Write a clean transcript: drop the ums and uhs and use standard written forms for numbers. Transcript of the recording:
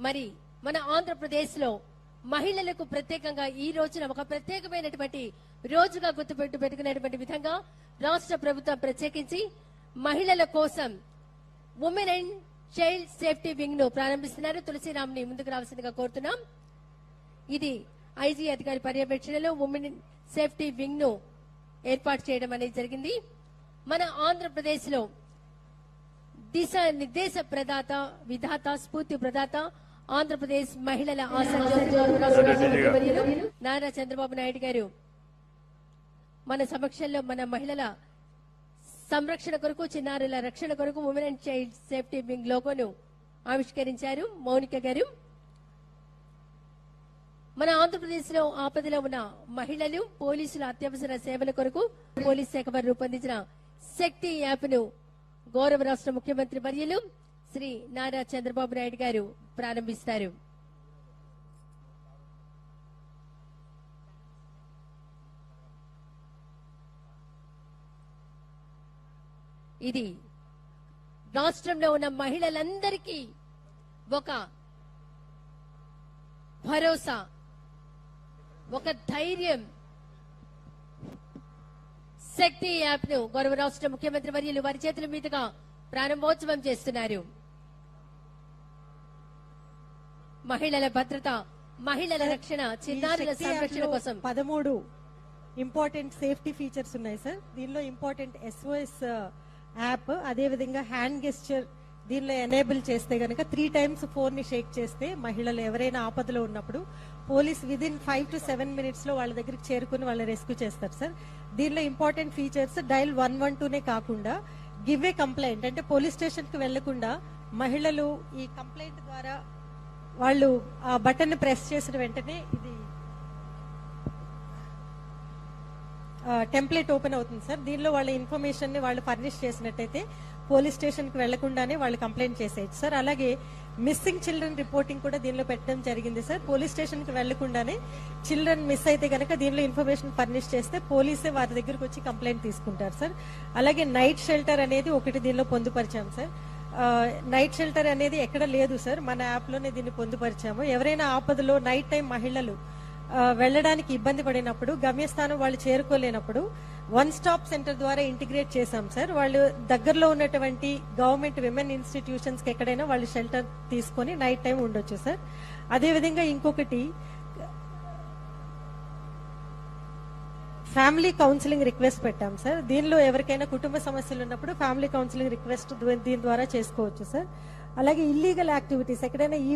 మరి మన ఆంధ్రప్రదేశ్ లో మహిళలకు ప్రత్యేకంగా ఈ రోజున ఒక ప్రత్యేకమైనటువంటి రోజుగా పెట్టుకునేటువంటి విధంగా రాష్ట్ర ప్రభుత్వం ప్రత్యేకించి మహిళల కోసం women and child safety wing ను ప్రారంభిస్తున్నారు. తులసిరామ్ని ముందుకు రావాల్సిందిగా కోరుతున్నాం. ఇది ఐజీ అధికారి పర్యవేక్షణలో ఉమెన్ సేఫ్టీ వింగ్ ను ఏర్పాటు చేయడం అనేది జరిగింది. మన ఆంధ్రప్రదేశ్ లో దిశ నిర్దేశ ప్రదాత విధాత స్ఫూర్తి ప్రదాత ఆంధ్రప్రదేశ్ మహిళల నారా చంద్రబాబు నాయుడు గారు మన సమక్షంలో మన మహిళల సంరక్షణ కొరకు చిన్నారుల రక్షణ కొరకు women and child safety wing లోగోను ఆవిష్కరించారు మౌనిక గారు. మన ఆంధ్రప్రదేశ్ లో ఆపదలో ఉన్న మహిళలు పోలీసుల అత్యవసర సేవల కొరకు పోలీస్ శాఖ వారు రూపొందించిన శక్తి యాప్ ను గౌరవ రాష్ట్ర ముఖ్యమంత్రి వర్యులు శ్రీ నారా చంద్రబాబు నాయుడు గారు ప్రారంభిస్తారు. ఇది రాష్ట్రంలో ఉన్న మహిళలందరికీ ఒక భరోసా, ఒక ధైర్యం. శక్తి యాప్ ను గౌరవ రాష్ట్ర ముఖ్యమంత్రి వర్యులు వారి చేతుల మీదుగా ప్రారంభోత్సవం చేస్తున్నారు. మహిళల భద్రత, మహిళల రక్షణ, చిన్నారుల సంరక్షణ కోసం 13 ఇంపార్టెంట్ సేఫ్టీ ఫీచర్స్ ఉన్నాయి సార్. దీనిలో ఇంపార్టెంట్ SOS యాప్, అదే విధంగా హ్యాండ్ గెస్చర్ దీనిలో ఎనేబుల్ చేస్తే గనక 3 times ఫోన్ ని షేక్ చేస్తే మహిళలు ఎవరైనా ఆపదలో ఉన్నప్పుడు పోలీస్ విదిన్ 5 to 7 minutes లో వాళ్ళ దగ్గరికి చేరుకుని వాళ్ళని రెస్క్యూ చేస్తారు సార్. దీనిలో ఇంపార్టెంట్ ఫీచర్స్ డైల్ 112నే కాకుండా గివ్ ఏ కంప్లైంట్, అంటే పోలీస్ స్టేషన్ కి వెళ్లకుండా మహిళలు ఈ కంప్లైంట్ ద్వారా వాళ్ళు ఆ బటన్ ని ప్రెస్ చేసిన వెంటనే ఇది టెంప్లెట్ ఓపెన్ అవుతుంది సార్. దీనిలో వాళ్ళ ఇన్ఫర్మేషన్ ని వాళ్ళు ఫర్నిష్ చేసినట్టయితే పోలీస్ స్టేషన్ కి వెళ్లకుండానే వాళ్ళు కంప్లైంట్ చేసేయచ్చు సార్. అలాగే మిస్సింగ్ చిల్డ్రన్ రిపోర్టింగ్ కూడా దీనిలో పెట్టడం జరిగింది సార్. పోలీస్ స్టేషన్ కి వెళ్లకుండానే చిల్డ్రన్ మిస్ అయితే గనక దీనిలో ఇన్ఫర్మేషన్ ఫర్నిష్ చేస్తే పోలీసే వారి దగ్గరకు వచ్చి కంప్లైంట్ తీసుకుంటారు సార్. అలాగే నైట్ షెల్టర్ అనేది ఒకటి దీనిలో పొందుపరిచాం సార్. నైట్ షెల్టర్ అనేది ఎక్కడ లేదు సార్, మన యాప్ లోనే దీన్ని పొందుపరిచాము. ఎవరైనా ఆపదలో నైట్ టైం మహిళలు వెళ్లడానికి ఇబ్బంది పడినప్పుడు, గమ్యస్థానం వాళ్ళు చేరుకోలేనప్పుడు 1 stop సెంటర్ ద్వారా ఇంటిగ్రేట్ చేశాం సార్. వాళ్ళు దగ్గరలో ఉన్నటువంటి గవర్నమెంట్ విమెన్ ఇన్స్టిట్యూషన్స్ కి ఎక్కడైనా వాళ్ళు షెల్టర్ తీసుకొని నైట్ టైం ఉండొచ్చు సార్. అదేవిధంగా ఇంకొకటి ఫ్యామిలీ కౌన్సిలింగ్ రిక్వెస్ట్ పెట్టాం సార్. దీనిలో ఎవరికైనా కుటుంబ సమస్యలు ఉన్నప్పుడు ఫ్యామిలీ కౌన్సిలింగ్ రిక్వెస్ట్ దీని ద్వారా చేసుకోవచ్చు సార్. అలాగే ఇల్లీగల్ యాక్టివిటీస్ ఎక్కడైనా